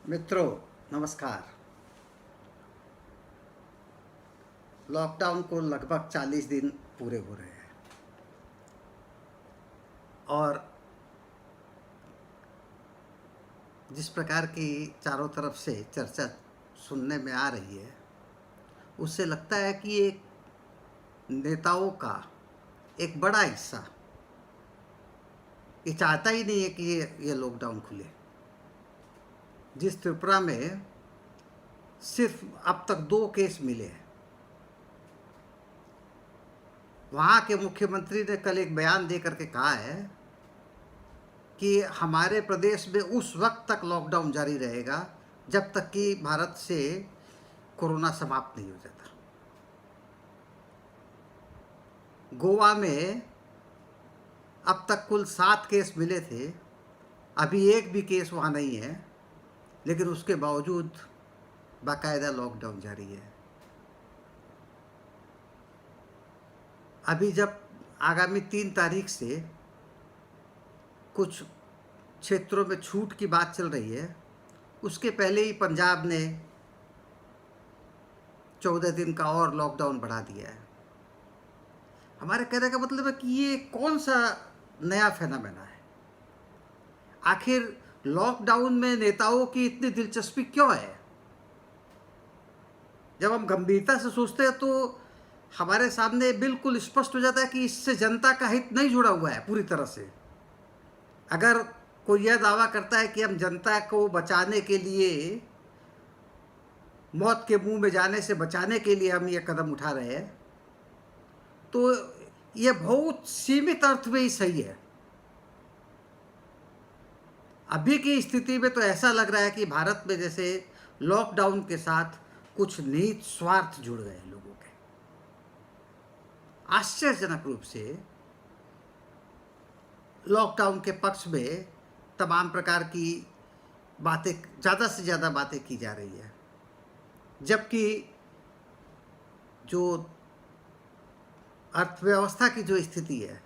मित्रों, नमस्कार। लॉकडाउन को लगभग 40 दिन पूरे हो रहे हैं और जिस प्रकार की चारों तरफ से चर्चा सुनने में आ रही है, उससे लगता है कि एक नेताओं का एक बड़ा हिस्सा ये चाहता ही नहीं है कि ये लॉकडाउन खुले। जिस त्रिपुरा में सिर्फ अब तक 2 केस मिले हैं, वहाँ के मुख्यमंत्री ने कल एक बयान दे करके कहा है कि हमारे प्रदेश में उस वक्त तक लॉकडाउन जारी रहेगा जब तक कि भारत से कोरोना समाप्त नहीं हो जाता। गोवा में अब तक कुल 7 केस मिले थे, अभी एक भी केस वहाँ नहीं है, लेकिन उसके बावजूद बाकायदा लॉकडाउन जारी है। अभी जब आगामी 3 तारीख से कुछ क्षेत्रों में छूट की बात चल रही है, उसके पहले ही पंजाब ने 14 दिन का और लॉकडाउन बढ़ा दिया है। हमारे कहने का मतलब है कि ये कौन सा नया फेनोमेना है? आखिर लॉकडाउन में नेताओं की इतनी दिलचस्पी क्यों है? जब हम गंभीरता से सोचते हैं तो हमारे सामने बिल्कुल स्पष्ट हो जाता है कि इससे जनता का हित नहीं जुड़ा हुआ है पूरी तरह से। अगर कोई यह दावा करता है कि हम जनता को बचाने के लिए, मौत के मुंह में जाने से बचाने के लिए हम ये कदम उठा रहे हैं, तो यह बहुत सीमित अर्थ में ही सही है। अभी की स्थिति में तो ऐसा लग रहा है कि भारत में जैसे लॉकडाउन के साथ कुछ निहित स्वार्थ जुड़ गए हैं लोगों के। आश्चर्यजनक रूप से लॉकडाउन के पक्ष में तमाम प्रकार की बातें, ज़्यादा से ज़्यादा बातें की जा रही है, जबकि जो अर्थव्यवस्था की जो स्थिति है,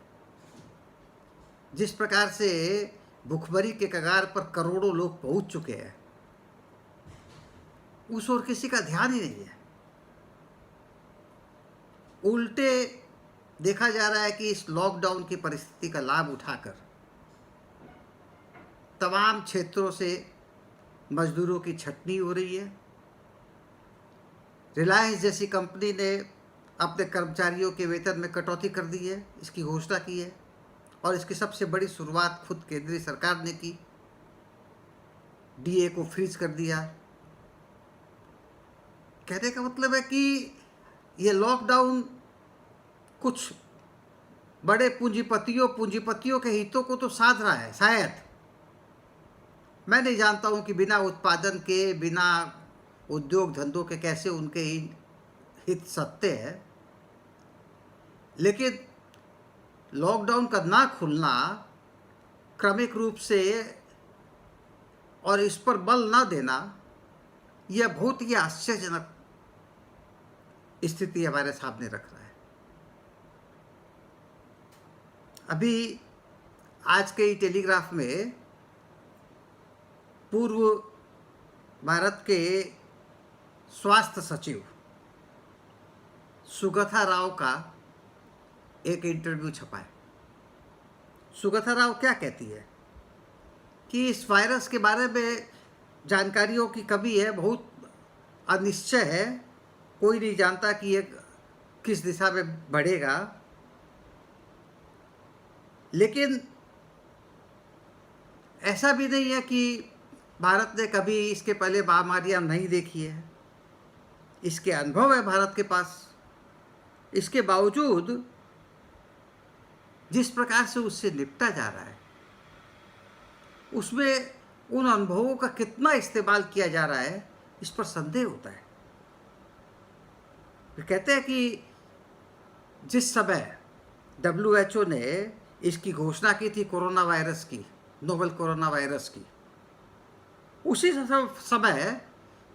जिस प्रकार से भुखमरी के कगार पर करोड़ों लोग पहुंच चुके हैं, उस ओर किसी का ध्यान ही नहीं है। उल्टे देखा जा रहा है कि इस लॉकडाउन की परिस्थिति का लाभ उठाकर तमाम क्षेत्रों से मजदूरों की छटनी हो रही है। रिलायंस जैसी कंपनी ने अपने कर्मचारियों के वेतन में कटौती कर दी है, इसकी घोषणा की है, और इसकी सबसे बड़ी शुरुआत खुद केंद्रीय सरकार ने की। डीए को फ्रीज कर दिया। कहने का मतलब है कि ये लॉकडाउन कुछ बड़े पूंजीपतियों के हितों को तो साध रहा है शायद। मैं नहीं जानता हूँ कि बिना उत्पादन के, बिना उद्योग धंधों के कैसे उनके हित सत्य है, लेकिन लॉकडाउन का ना खुलना क्रमिक रूप से और इस पर बल ना देना, यह बहुत ही आश्चर्यजनक स्थिति हमारे सामने रख रहा है। अभी आज के ही टेलीग्राफ में पूर्व भारत के स्वास्थ्य सचिव सुगथा राव का एक इंटरव्यू छपा है। सुगथा राव क्या कहती है कि इस वायरस के बारे में जानकारियों की कमी है, बहुत अनिश्चय है, कोई नहीं जानता कि ये किस दिशा में बढ़ेगा। लेकिन ऐसा भी नहीं है कि भारत ने कभी इसके पहले महामारियां नहीं देखी है, इसके अनुभव है भारत के पास। इसके बावजूद जिस प्रकार से उससे निपटा जा रहा है, उसमें उन अनुभवों का कितना इस्तेमाल किया जा रहा है, इस पर संदेह होता है। वे कहते हैं कि जिस समय WHO ने इसकी घोषणा की थी कोरोना वायरस की, नोवेल कोरोना वायरस की, उसी समय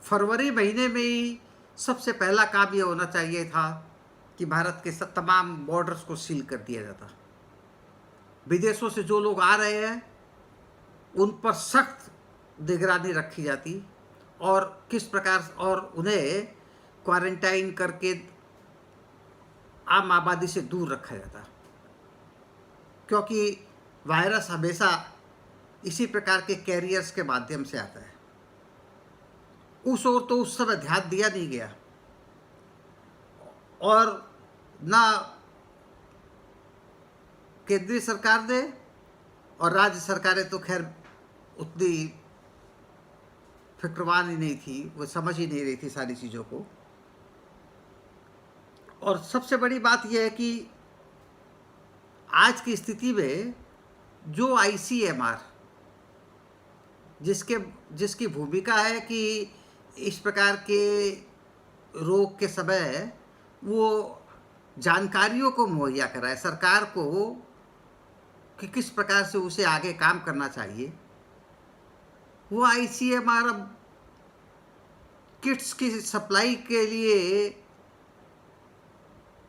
फरवरी महीने में ही सबसे पहला काम यह होना चाहिए था कि भारत के तमाम बॉर्डर्स को सील कर दिया जाता। विदेशों से जो लोग आ रहे हैं उन पर सख्त निगरानी रखी जाती और किस प्रकार और उन्हें क्वारंटाइन करके आम आबादी से दूर रखा जाता, क्योंकि वायरस हमेशा इसी प्रकार के कैरियर्स के माध्यम से आता है। उस ओर तो उस समय ध्यान दिया नहीं गया, और ना केंद्रीय सरकार ने और राज्य सरकारें तो खैर उतनी फिक्रवान ही नहीं थी, वो समझ ही नहीं रही थी सारी चीज़ों को। और सबसे बड़ी बात यह है कि आज की स्थिति में जो ICMR जिसकी भूमिका है कि इस प्रकार के रोग के समय वो जानकारियों को मुहैया कराए सरकार को कि किस प्रकार से उसे आगे काम करना चाहिए, वो ICMR अब किट्स की सप्लाई के लिए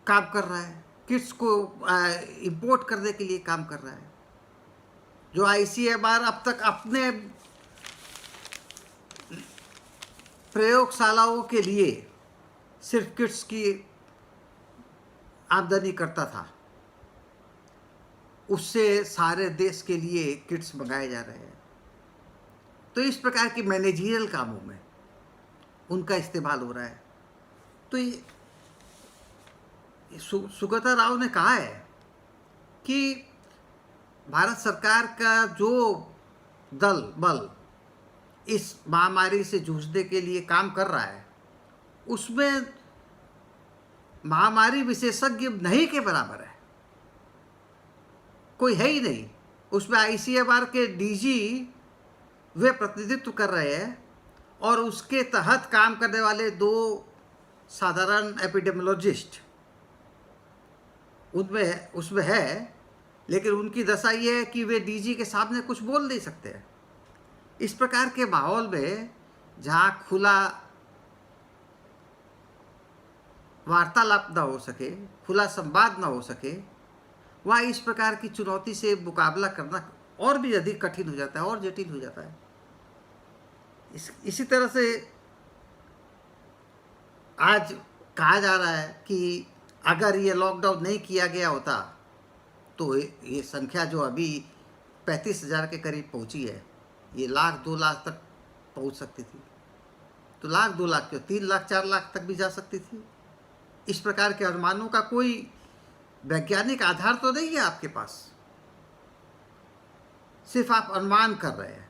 काम कर रहा है, किट्स को इंपोर्ट करने के लिए काम कर रहा है। जो ICMR अब तक अपने प्रयोगशालाओं के लिए सिर्फ किट्स की आमदनी करता था, उससे सारे देश के लिए किट्स मंगाए जा रहे हैं। तो इस प्रकार की मैनेजरियल कामों में उनका इस्तेमाल हो रहा है। तो सुगता राव ने कहा है कि भारत सरकार का जो बल इस महामारी से जूझने के लिए काम कर रहा है, उसमें महामारी विशेषज्ञ नहीं के बराबर है, कोई है ही नहीं। उसमें ICMR के DG वे प्रतिनिधित्व कर रहे हैं, और उसके तहत काम करने वाले 2 साधारण एपिडेमियोलॉजिस्ट उसमें है, लेकिन उनकी दशा ये है कि वे DG के सामने कुछ बोल नहीं सकते हैं। इस प्रकार के माहौल में जहाँ खुला वार्तालाप न हो सके, खुला संवाद न हो सके, वहाँ इस प्रकार की चुनौती से मुकाबला करना और भी अधिक कठिन हो जाता है और जटिल हो जाता है। इसी तरह से आज कहा जा रहा है कि अगर ये लॉकडाउन नहीं किया गया होता तो ये संख्या जो अभी 35,000 के करीब पहुंची है, ये 1,00,000-2 लाख तक पहुंच सकती थी। तो 1,00,000-2 लाख क्यों, 3 लाख 4 लाख तक भी जा सकती थी। इस प्रकार के अनुमानों का कोई वैज्ञानिक आधार तो नहीं है आपके पास, सिर्फ आप अनुमान कर रहे हैं।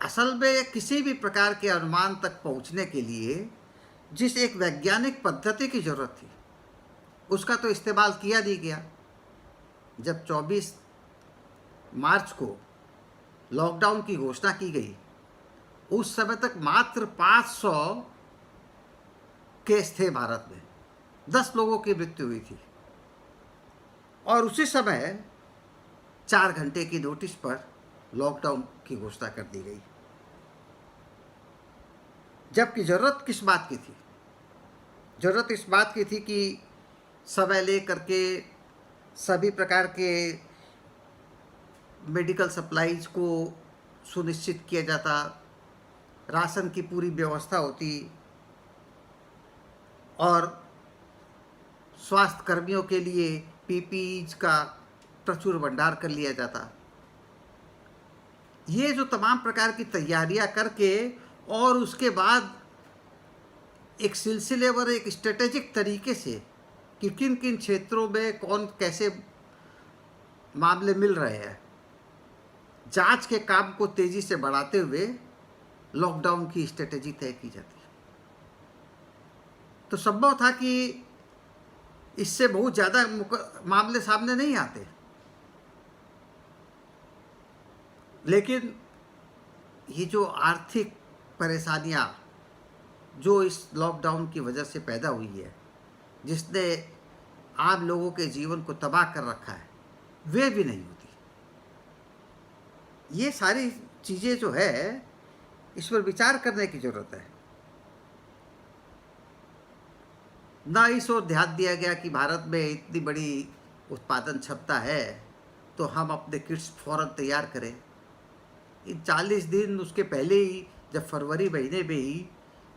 असल में किसी भी प्रकार के अनुमान तक पहुंचने के लिए जिस एक वैज्ञानिक पद्धति की जरूरत थी, उसका तो इस्तेमाल किया नहीं गया। जब 24 मार्च को लॉकडाउन की घोषणा की गई, उस समय तक मात्र 500 केस थे भारत में, 10 लोगों की मृत्यु हुई थी, और उसी समय 4 घंटे की नोटिस पर लॉकडाउन की घोषणा कर दी गई। जबकि जरूरत किस बात की थी? जरूरत इस बात की थी कि समय ले करके सभी प्रकार के मेडिकल सप्लाईज को सुनिश्चित किया जाता, राशन की पूरी व्यवस्था होती, और स्वास्थ्य कर्मियों के लिए PPEs का प्रचुर भंडार कर लिया जाता। ये जो तमाम प्रकार की तैयारियां करके और उसके बाद एक सिलसिलेवार, एक स्ट्रेटेजिक तरीके से कि किन किन क्षेत्रों में कौन कैसे मामले मिल रहे हैं, जांच के काम को तेजी से बढ़ाते हुए लॉकडाउन की स्ट्रेटेजी तय की जाती है। तो संभव था कि इससे बहुत ज़्यादा मामले सामने नहीं आते, लेकिन ये जो आर्थिक परेशानियां जो इस लॉकडाउन की वजह से पैदा हुई है, जिसने आम लोगों के जीवन को तबाह कर रखा है, वे भी नहीं होती। ये सारी चीज़ें जो है, इस पर विचार करने की ज़रूरत है। ना इस ओर ध्यान दिया गया कि भारत में इतनी बड़ी उत्पादन क्षमता है, तो हम अपने किट्स फौरन तैयार करें इन 40 दिन उसके पहले ही, जब फरवरी महीने में ही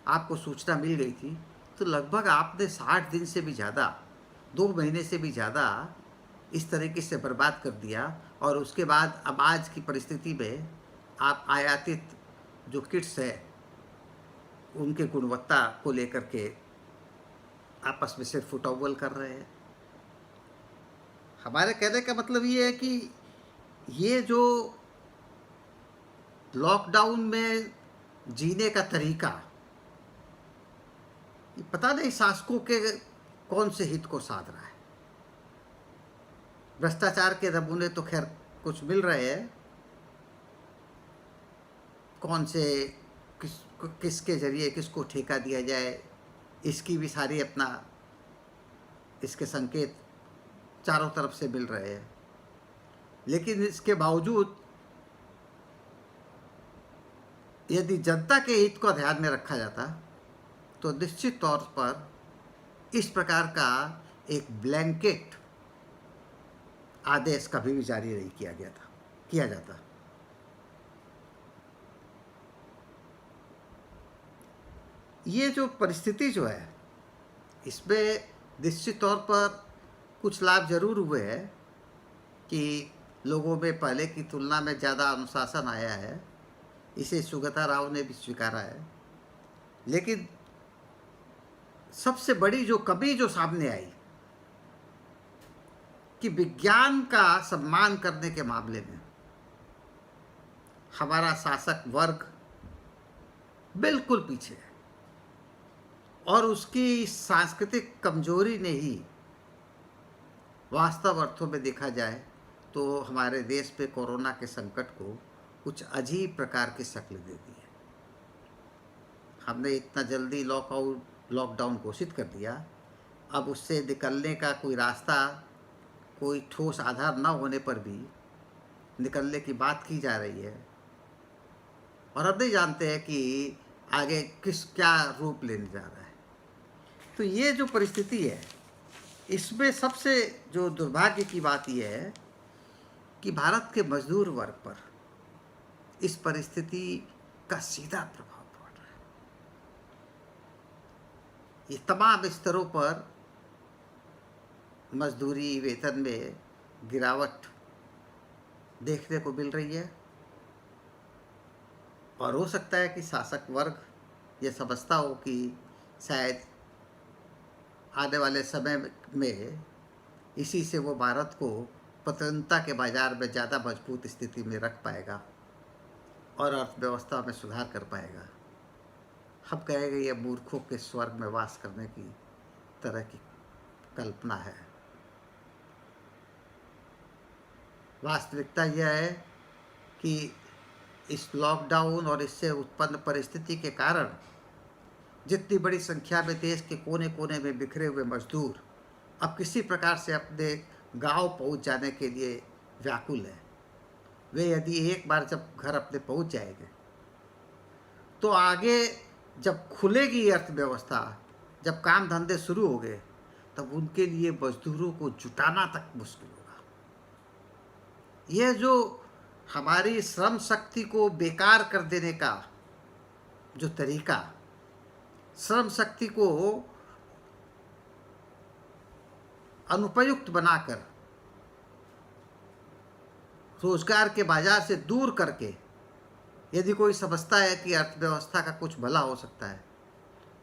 आपको सूचना मिल गई थी, तो लगभग आपने 60 दिन से भी ज़्यादा, 2 महीने से भी ज़्यादा इस तरीके से बर्बाद कर दिया। और उसके बाद अब आज की परिस्थिति में आप आयातित जो किट्स है उनके गुणवत्ता को लेकर के आपस में सिर्फ फुटअव्वल कर रहे हैं। हमारे कहने का मतलब ये है कि ये जो लॉकडाउन में जीने का तरीका, ये पता नहीं शासकों के कौन से हित को साध रहा है। भ्रष्टाचार के नमूने तो खैर कुछ मिल रहे हैं, कौन से किसके जरिए किसको ठेका दिया जाए, इसकी भी सारी अपना इसके संकेत चारों तरफ से मिल रहे हैं। लेकिन इसके बावजूद यदि जनता के हित को ध्यान में रखा जाता तो निश्चित तौर पर इस प्रकार का एक ब्लैंकेट आदेश कभी भी जारी नहीं किया जाता। ये जो परिस्थिति जो है, इसमें निश्चित तौर पर कुछ लाभ जरूर हुए हैं कि लोगों में पहले की तुलना में ज़्यादा अनुशासन आया है। इसे सुगता राव ने भी स्वीकारा है। लेकिन सबसे बड़ी जो कमी जो सामने आई कि विज्ञान का सम्मान करने के मामले में हमारा शासक वर्ग बिल्कुल पीछे है, और उसकी सांस्कृतिक कमजोरी ने ही वास्तव अर्थों में देखा जाए तो हमारे पे कोरोना के संकट को कुछ अजीब प्रकार की शक्ल दे दी है। हमने इतना जल्दी लॉकडाउन घोषित कर दिया, अब उससे निकलने का कोई रास्ता, कोई ठोस आधार न होने पर भी निकलने की बात की जा रही है, और अब नहीं जानते हैं कि आगे क्या रूप लेने जा रहा है। तो ये जो परिस्थिति है, इसमें सबसे जो दुर्भाग्य की बात यह है कि भारत के मजदूर वर्ग पर इस परिस्थिति का सीधा प्रभाव पड़ रहा है। ये तमाम स्तरों पर मजदूरी वेतन में गिरावट देखने को मिल रही है, और हो सकता है कि शासक वर्ग ये समझता हो कि शायद आने वाले समय में इसी से वो भारत को पतनता के बाजार में ज़्यादा मजबूत स्थिति में रख पाएगा और अर्थव्यवस्था में सुधार कर पाएगा। हम कहेंगे ये मूर्खों के स्वर्ग में वास करने की तरह की कल्पना है। वास्तविकता यह है कि इस लॉकडाउन और इससे उत्पन्न परिस्थिति के कारण जितनी बड़ी संख्या में देश के कोने कोने में बिखरे हुए मजदूर अब किसी प्रकार से अपने गांव पहुंच जाने के लिए व्याकुल है। वे यदि एक बार जब घर अपने पहुंच जाएंगे तो आगे जब खुलेगी अर्थव्यवस्था, जब काम धंधे शुरू हो गए, तब उनके लिए मजदूरों को जुटाना तक मुश्किल होगा। यह जो हमारी श्रम शक्ति को बेकार कर देने का जो तरीका, श्रम शक्ति को अनुपयुक्त बनाकर रोजगार के बाजार से दूर करके यदि कोई समझता है कि अर्थव्यवस्था का कुछ भला हो सकता है,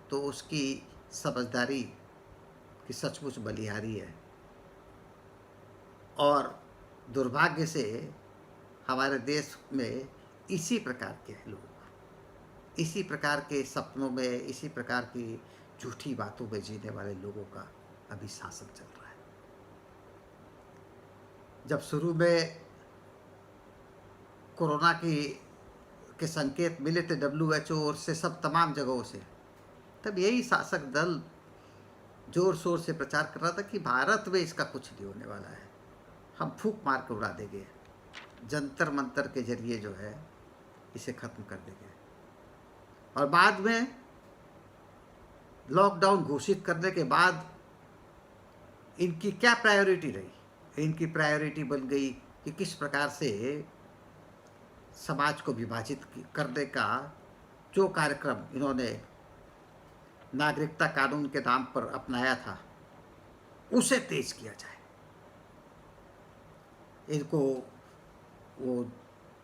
तो उसकी समझदारी की सचमुच बलिहारी है। और दुर्भाग्य से हमारे देश में इसी प्रकार के लोग, इसी प्रकार के सपनों में, इसी प्रकार की झूठी बातों में जीने वाले लोगों का अभी शासन चल रहा है। जब शुरू में कोरोना के संकेत मिले थे WHO और से सब तमाम जगहों से, तब यही शासक दल जोर शोर से प्रचार कर रहा था कि भारत में इसका कुछ नहीं होने वाला है, हम फूंक मार के उड़ा देंगे, जंतर मंतर के जरिए जो है इसे खत्म कर देंगे। और बाद में लॉकडाउन घोषित करने के बाद इनकी क्या प्रायोरिटी रही? इनकी प्रायोरिटी बन गई कि किस प्रकार से समाज को विभाजित करने का जो कार्यक्रम इन्होंने नागरिकता कानून के नाम पर अपनाया था, उसे तेज किया जाए। इनको वो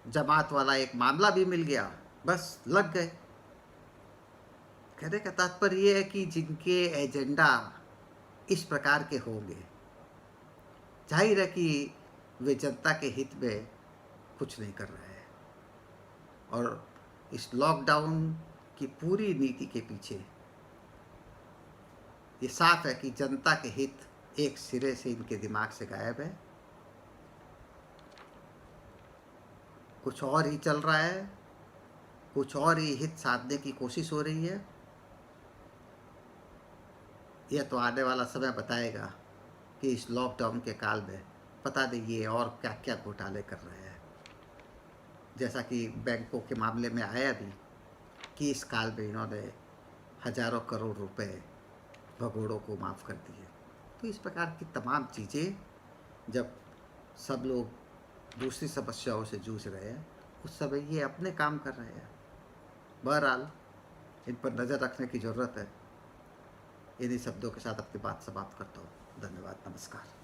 जमात वाला एक मामला भी मिल गया, बस लग गए। कहने का तात्पर्य ये है कि जिनके एजेंडा इस प्रकार के होंगे, जाहिर है कि वे जनता के हित में कुछ नहीं कर रहे हैं। और इस लॉकडाउन की पूरी नीति के पीछे ये साफ है कि जनता के हित एक सिरे से इनके दिमाग से गायब है। कुछ और ही चल रहा है, कुछ और ही हित साधने की कोशिश हो रही है। यह तो आने वाला समय बताएगा कि इस लॉकडाउन के काल में पता नहीं ये और क्या क्या घोटाले कर रहे हैं। जैसा कि बैंकों के मामले में आया भी कि इस काल में इन्होंने हजारों करोड़ रुपए भगोड़ों को माफ़ कर दिए। तो इस प्रकार की तमाम चीज़ें जब सब लोग दूसरी समस्याओं से जूझ रहे हैं, उस समय ये अपने काम कर रहे हैं। बहरहाल इन पर नज़र रखने की ज़रूरत है। इन्हीं शब्दों के साथ अपनी बात समाप्त करता हूँ। धन्यवाद, नमस्कार।